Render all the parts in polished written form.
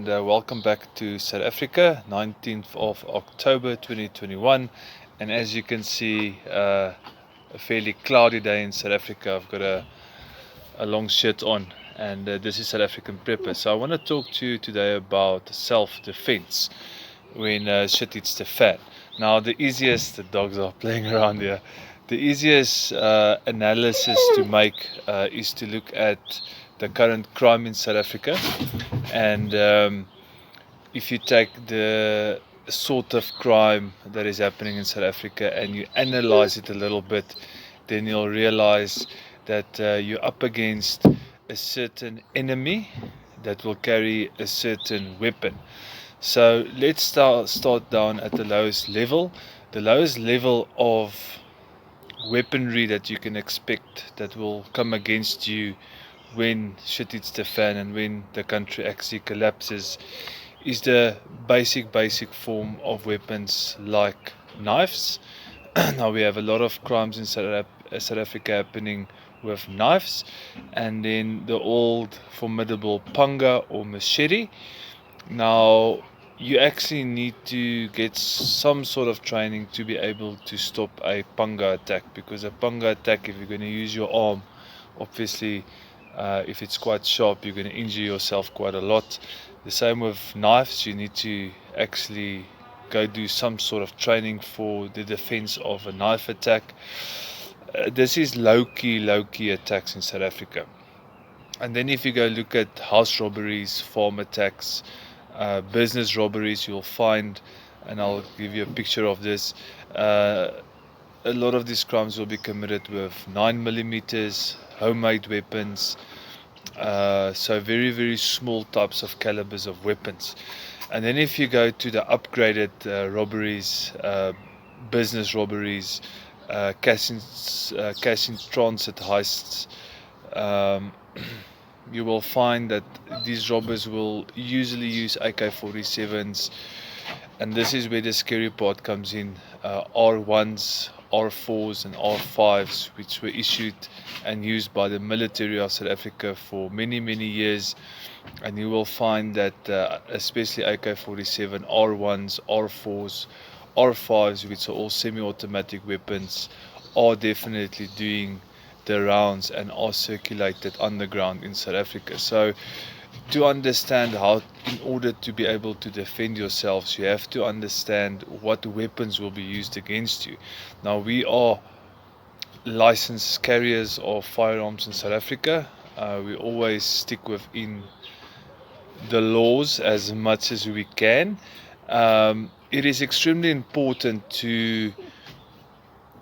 and welcome back to South Africa, 19th of October 2021. And as you can see, a fairly cloudy day in South Africa. I've got a long shirt on, and this is South African Prepper. So I want to talk to you today about self-defense when shit hits the fan. Now, the dogs are playing around here. The easiest analysis to make is to look at the current crime in South Africa, and if you take the sort of crime that is happening in South Africa and you analyze it a little bit, then you'll realize that you're up against a certain enemy that will carry a certain weapon. So let's start down at the lowest level. The lowest level of weaponry that you can expect that will come against you when shit hits the fan and when the country actually collapses is the basic form of weapons like knives. Now we have a lot of crimes in South Africa happening with knives, and then the old formidable panga or machete. Now you actually need to get some sort of training to be able to stop a panga attack, because a panga attack, if you're going to use your arm, obviously if it's quite sharp, you're going to injure yourself quite a lot. The same with knives. You need to actually go do some sort of training for the defense of a knife attack. This is low-key attacks in South Africa. And then if you go look at house robberies, farm attacks, business robberies, you'll find, and I'll give you a picture of this, a lot of these crimes will be committed with 9mm, homemade weapons, so very small types of calibers of weapons. And then if you go to the upgraded robberies, business robberies, cash in transit heists, you will find that these robbers will usually use AK-47s, and this is where the scary part comes in. R1s, R4s and R5s, which were issued and used by the military of South Africa for many years. And you will find that especially AK-47, R1s, R4s, R5s, which are all semi-automatic weapons, are definitely doing the rounds and are circulated underground in South Africa. So to understand how, in order to be able to defend yourselves, you have to understand what weapons will be used against you. Now, we are licensed carriers of firearms in South Africa. We always stick within the laws as much as we can. It is extremely important to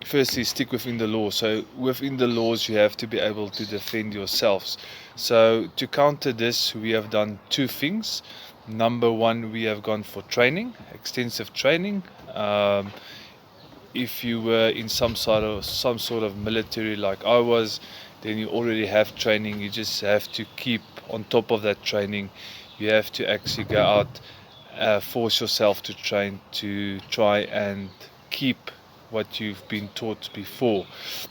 firstly stick within the law. So within the laws, you have to be able to defend yourselves. So to counter this, we have done two things. Number one, we have gone for training, extensive training. If you were in some sort of military like I was, then you already have training. You just have to keep on top of that training. You have to actually go out, force yourself to train, to try and keep what you've been taught before.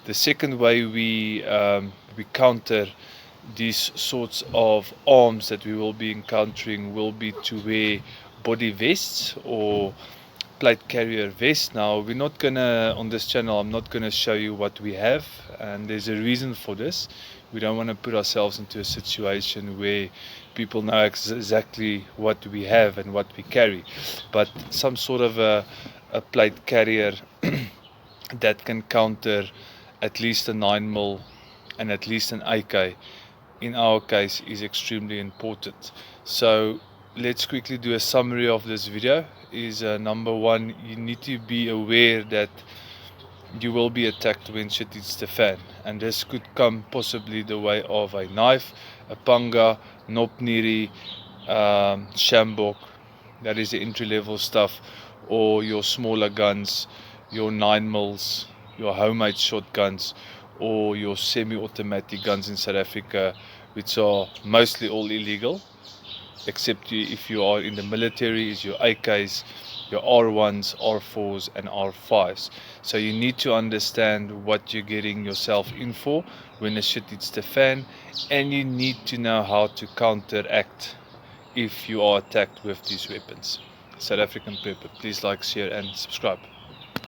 The second way we counter these sorts of arms that we will be encountering will be to wear body vests or plate carrier vests. Now, we're not gonna, on this channel, I'm not gonna show you what we have, and there's a reason for this. We don't want to put ourselves into a situation where people know exactly what we have and what we carry, but some sort of a plate carrier that can counter at least a 9mm and at least an AK in our case is extremely important. So let's quickly do a summary of this video. Is number one, you need to be aware that you will be attacked when shit hits the fan, and this could come possibly the way of a knife, a panga, nopniri, shambok, that is the entry level stuff, or your smaller guns, your 9mm, your homemade shotguns, or your semi-automatic guns in South Africa, which are mostly all illegal, except if you are in the military, is your AKs, your R1s, R4s and R5s. So you need to understand what you're getting yourself in for when the shit hits the fan, and you need to know how to counteract if you are attacked with these weapons. South African Prepper, please like, share and subscribe.